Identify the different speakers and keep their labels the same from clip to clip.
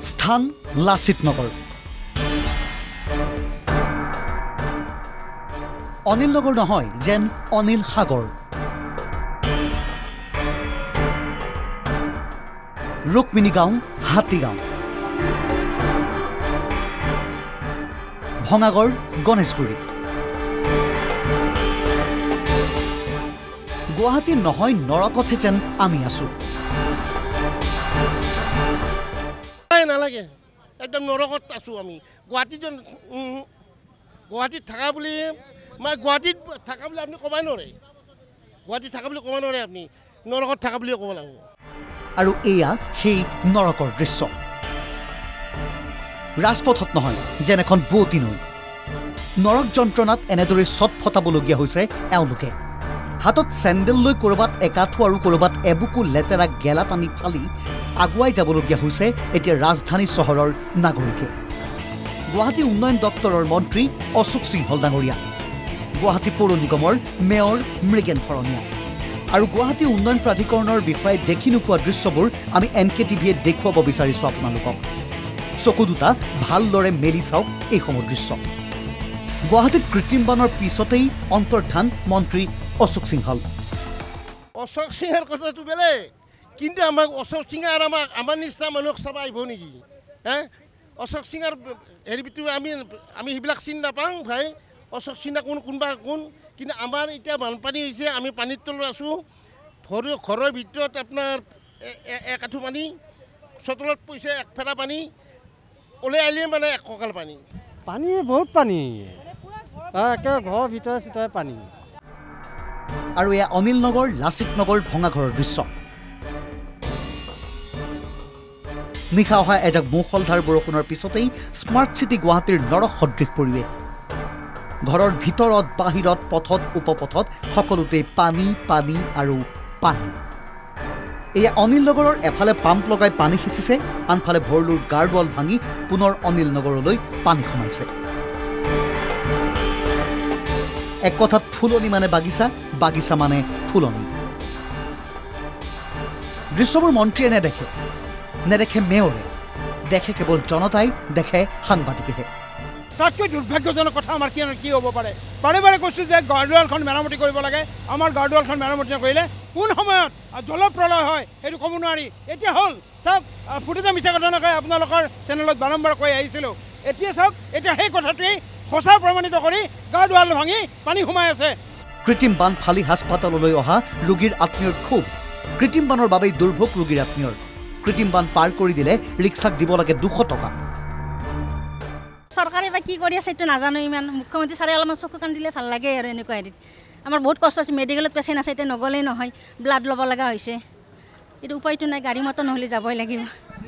Speaker 1: স্থান লাচিত নগৰ। অনিল নগৰ নহয়, যেন অনিল সাগৰ। ৰুক্মিণী গাঁও, হাতীগাঁও। ভঙাগড়, গণেশগুৰি। গুৱাহাটী নহয়, নৰকতহে যেন আমি আছো।
Speaker 2: নালাগে, একদম নৰকত আছো আমি। গুৱাহাটীত থাকা বুলি মই গুৱাহাটীত থাকা বুলি আপুনি ক'বই নোৱাৰে। গুৱাহাটীত থাকা বুলি ক'ব নোৱাৰে, আপুনি নৰকত থাকা বুলিয়ে ক'ব লাগিব।
Speaker 1: আৰু এয়া সেই নৰকৰ দৃশ্য। ৰাজপথত নহয়, যেন এখন বোৱতী নৈ। নৰক যন্ত্ৰণাত এনেদৰে চট ফটাবলগীয়া হৈছে এওঁলোকে। হাতত চেণ্ডেল লৈ ক'ৰবাত একাঠু আৰু ক'ৰবাত এবুকু লেতেৰা গেলা পানী ফালি আগুৱাই যাবলগীয়া হৈছে এতিয়া ৰাজধানী চহৰৰ নাগৰিকে। গুৱাহাটী উন্নয়ন দপ্তৰৰ মন্ত্ৰী অশোক সিংহল ডাঙৰীয়া, গুৱাহাটী পৌৰ নিগমৰ মেয়ৰ মৃগেন শৰণীয়া আৰু গুৱাহাটী উন্নয়ন প্ৰাধিকৰণৰ বিষয়ে দেখি নোপোৱা দৃশ্যবোৰ আমি NKTVয়ে দেখুৱাব বিচাৰিছোঁ আপোনালোকক। চকু দুটা ভালদৰে মেলি চাওক এইসমূহ দৃশ্য। গুৱাহাটীত কৃত্ৰিম বানৰ পিছতেই অন্তৰ্ধান মন্ত্ৰী অশোক সিংহল।
Speaker 2: অশোক সিংহৰ কথাটো বেলেগ, কিন্তু আমাক অশোক সিংহ আৰু আমাৰ নিচিনা মানুহক চাব আহিব নেকি? অশোক সিংহৰ হেৰি ভিতৰত আমি সেইবিলাক চিনি নাপাওঁ ভাই। অশোক সিংহ কোনবা কোন, কিন্তু আমাৰ এতিয়া বানপানী হৈছে, আমি পানীৰ তলত আছোঁ। ঘৰৰ ভিতৰত আপোনাৰ এক আঁঠু পানী, চোতালত পৰিছে এক ফেৰা পানী, ওলাই আহিলে মানে এক কঁকাল পানী।
Speaker 3: পানী বহুত পানী, একে ঘৰৰ ভিতৰে চিতৰে পানী।
Speaker 1: আৰু এয়া অনিল নগৰ, লাচিত নগৰ, ভঙাঘৰৰ দৃশ্য। নিশা অহা এজাক মুষলধাৰ বৰষুণৰ পিছতেই স্মাৰ্ট চিটি গুৱাহাটীৰ নৰক সদৃশ পৰিৱেশ। ঘৰৰ ভিতৰত, বাহিৰত, পথত, উপপথত সকলোতে পানী, পানী আৰু পানী। এয়া অনিল নগৰৰ এফালে পাম্প লগাই পানী সিঁচিছে, আনফালে ভৰলুৰ গাৰ্ডৱাল ভাঙি পুনৰ অনিল নগৰলৈ পানী সোমাইছে। এক কথাত ফুলনি মানে বাগিচা, বাগিচা মানে ফুলনি। দৃশ্যবোৰ মন্ত্ৰীয়ে নেদেখে মেয়ৰে, দেখে কেৱল জনতাই, দেখে সাংবাদিকেহে।
Speaker 4: তাতকৈ দুৰ্ভাগ্যজনক কথা আমাৰ কি হ'ব পাৰে? বাৰে বাৰে কৈছোঁ যে গাৰ্ডৱালখন মেৰামতি কৰিব লাগে। আমাৰ গাৰ্ডৱালখন মেৰামতি নকৰিলে কোন সময়ত জলপ্ৰলয় হয় সেইটো ক'ব নোৱাৰি। এতিয়া হ'ল চাওক, ফুটুতে মিছা কথা নকয়, আপোনালোকৰ চেনেলত বাৰম্বাৰ কৈ আহিছিলোঁ। এতিয়া চাওক, এতিয়া সেই কথাটোৱেই সঁচা প্ৰমাণিত কৰি গাৰ্ডৱাল ভাঙি পানী সোমাই আছে।
Speaker 1: কৃত্ৰিম বান ফালি হাস্পাতাললৈ অহা ৰোগীৰ আত্মীয়ৰ ক্ষোভ। কৃত্ৰিম বানৰ বাবেই দুৰ্ভোগ ৰোগীৰ আত্মীয়ৰ। কৃত্ৰিম বান পাৰ কৰি দিলে ৰিক্সাক দিব লাগে 200 টকা।
Speaker 5: চৰকাৰে বা কি কৰি আছে এইটো নাজানো ইমান। মুখ্যমন্ত্ৰী ছাৰে অলপমান চকু কাণ দিলে ভাল লাগে আৰু এনেকুৱা হেৰিত। আমাৰ বহুত কষ্ট আছে, মেডিকেলত পেচেণ্ট আছে, এতিয়া নগ'লেই নহয়, ব্লাড ল'ব লগা হৈছে। এইটো উপায়টো নাই, গাড়ী মটৰ নহ'লে যাবই লাগিব।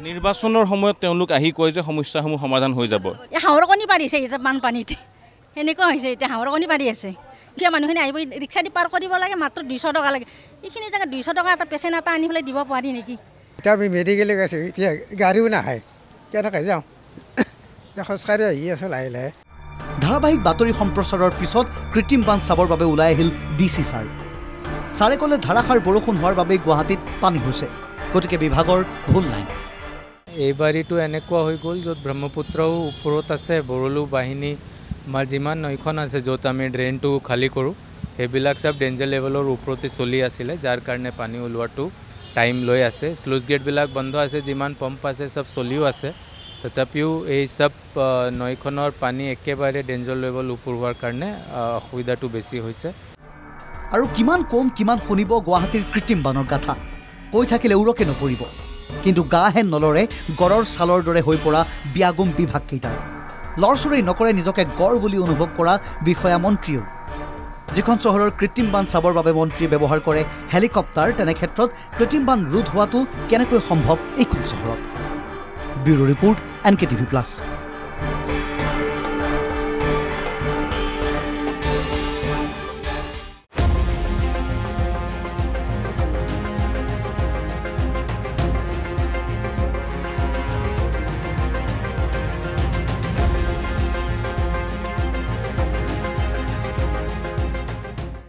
Speaker 6: নিৰ্বাচনৰ সময়ত তেওঁলোক আহি কয় যে সমস্যাসমূহ সমাধান হৈ যাব।
Speaker 5: এই হাঁহৰ কণী পাৰিছে এতিয়া বানপানীত, সেনেকুৱা হৈছে। এতিয়া হাঁহৰ কণী পাৰি আছে, কিয় মানুহখিনি আহিব ৰিক্সা দি পাৰ কৰিব লাগে, মাত্ৰ 200 টকা লাগে। এইখিনি জেগাত 200 টকা এটা পেচেণ্ট এটা আনি পেলাই দিব পাৰি নেকি?
Speaker 3: এতিয়া আমি মেডিকেলে গৈছোঁ, এতিয়া গাড়ীও নাহে, কেনেকৈ যাওঁ? খোজকাঢ়ি আহি আছোঁ লাহে লাহে।
Speaker 1: ধাৰাবাহিক বাতৰি সম্প্ৰচাৰৰ পিছত কৃত্ৰিম বান চাবৰ বাবে ওলাই আহিল DC ছাৰ। ছাৰে ক'লে ধাৰাসাৰ বৰষুণ হোৱাৰ বাবেই গুৱাহাটীত পানী হৈছে, গতিকে বিভাগৰ ভুল নাই।
Speaker 7: এইবাৰীটো এনেকুৱা হৈ গ'ল য'ত ব্ৰহ্মপুত্ৰও ওপৰত আছে, বৰলু বাহিনী আমাৰ যিমান নৈখন আছে য'ত আমি ড্ৰেইনটো খালী কৰোঁ, সেইবিলাক চব ডেঞ্জাৰ লেভেলৰ ওপৰতে চলি আছিলে, যাৰ কাৰণে পানী ওলোৱাটো টাইম লৈ আছে। স্লুইচ গেটবিলাক বন্ধ আছে, যিমান পাম্প আছে চব চলিও আছে। তথাপিও এই চব নৈখনৰ পানী একেবাৰে ডেঞ্জাৰ লেভেল ওপৰ হোৱাৰ কাৰণে অসুবিধাটো বেছি হৈছে।
Speaker 1: আৰু কিমান কম, কিমান শুনিব গুৱাহাটীৰ কৃত্ৰিম বানৰ গাথা। কৈ থাকিলে উৰকে নপৰিব, কিন্তু গাহে নলৰে গড়ৰ ছালৰ দৰে হৈ পৰা বিয়াগুম বিভাগকেইটাৰ। লৰচৰেই নকৰে নিজকে গড় বুলি অনুভৱ কৰা বিষয়া মন্ত্ৰীয়েও। যিখন চহৰৰ কৃত্ৰিম বান চাবৰ বাবে মন্ত্ৰীয়ে ব্যৱহাৰ কৰে হেলিকপ্টাৰ, তেনে ক্ষেত্ৰত কৃত্ৰিম বান ৰোধ হোৱাটো কেনেকৈ সম্ভৱ এইখন চহৰত? Bureau report, NKTV+।